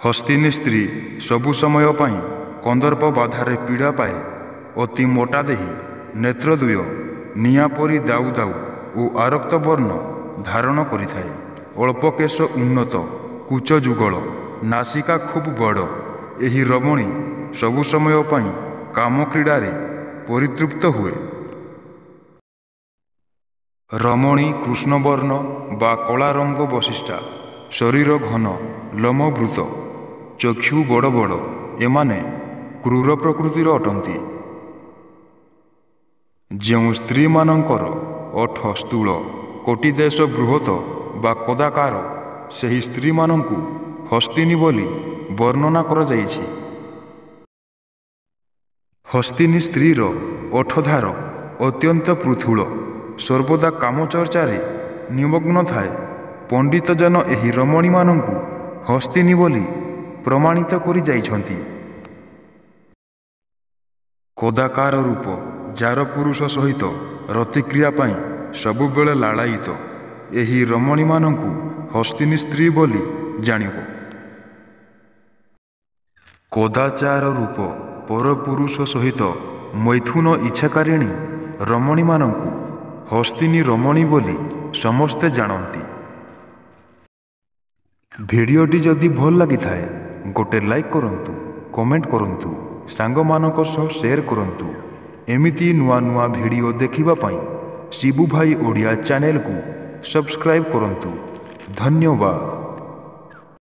ହସ୍ତିନୀ ସ୍ତ୍ରୀ ସବୁ ସମୟ ପାଇଁ କନ୍ଦର୍ପ ବାଧାରେ ପୀଡ଼ା ପାଏ। ଅତି ମୋଟା ଦେହୀ, ନେତ୍ରଦ୍ୱୟ ନିଆଁ ପରି ଦାଉ ଦାଉ ଓ ଆରକ୍ତ ବର୍ଣ୍ଣ ଧାରଣ କରିଥାଏ। ଅଳ୍ପ କେଶ ଉନ୍ନତ, କୁଚ ଯୁଗଳ, ନାସିକା ଖୁବ୍ ବଡ଼। ଏହି ରମଣୀ ସବୁ ସମୟ ପାଇଁ କାମକ୍ରୀଡ଼ାରେ ପରିତୃପ୍ତ ହୁଏ। ରମଣୀ କୃଷ୍ଣବର୍ଣ୍ଣ ବା କଳା ରଙ୍ଗ ବଶିଷ୍ଠା, ଶରୀର ଘନ, ଲୋମବୃତ, ଚକ୍ଷୁ ବଡ଼ ବଡ଼। ଏମାନେ କ୍ରୂର ପ୍ରକୃତିର ଅଟନ୍ତି। ଯେଉଁ ସ୍ତ୍ରୀମାନଙ୍କର ଓଠ ସ୍ଥୂଳ, କୋଟିଦେଶ ବୃହତ ବା କଦାକାର, ସେହି ସ୍ତ୍ରୀମାନଙ୍କୁ ହସ୍ତିନୀ ବୋଲି ବର୍ଣ୍ଣନା କରାଯାଇଛି। ହସ୍ତିନୀ ସ୍ତ୍ରୀର ଓଠଧାର ଅତ୍ୟନ୍ତ ପୃଥୁଳ, ସର୍ବଦା କାମଚର୍ଚ୍ଚାରେ ନିମଗ୍ନ ଥାଏ। ପଣ୍ଡିତଜନ ଏହି ରମଣୀମାନଙ୍କୁ ହସ୍ତିନୀ ବୋଲି ପ୍ରମାଣିତ କରି ଯାଇଛନ୍ତି। କଦାକାର ରୂପ, ଯାର ପୁରୁଷ ସହିତ ରତିକ୍ରିୟା ପାଇଁ ସବୁବେଳେ ଲାଳାୟିତ, ଏହି ରମଣୀମାନଙ୍କୁ ହସ୍ତିନୀ ସ୍ତ୍ରୀ ବୋଲି ଜାଣିବ। କଦାଚାର ରୂପ, ପରପୁରୁଷ ସହିତ ମୈଥୁନ ଇଚ୍ଛାକାରିଣୀ ରମଣୀମାନଙ୍କୁ ହସ୍ତିନୀ ରମଣୀ ବୋଲି ସମସ୍ତେ ଜାଣନ୍ତି। ଭିଡ଼ିଓଟି ଯଦି ଭଲ ଲାଗିଥାଏ ଗୋଟେ ଲାଇକ୍ କରନ୍ତୁ, କମେଣ୍ଟ କରନ୍ତୁ, ସାଙ୍ଗମାନଙ୍କ ସହ ସେୟାର କରନ୍ତୁ। ଏମିତି ନୂଆ ନୂଆ ଭିଡ଼ିଓ ଦେଖିବା ପାଇଁ ଶିବୁ ଭାଇ ଓଡ଼ିଆ ଚ୍ୟାନେଲକୁ ସବସ୍କ୍ରାଇବ୍ କରନ୍ତୁ। ଧନ୍ୟବାଦ।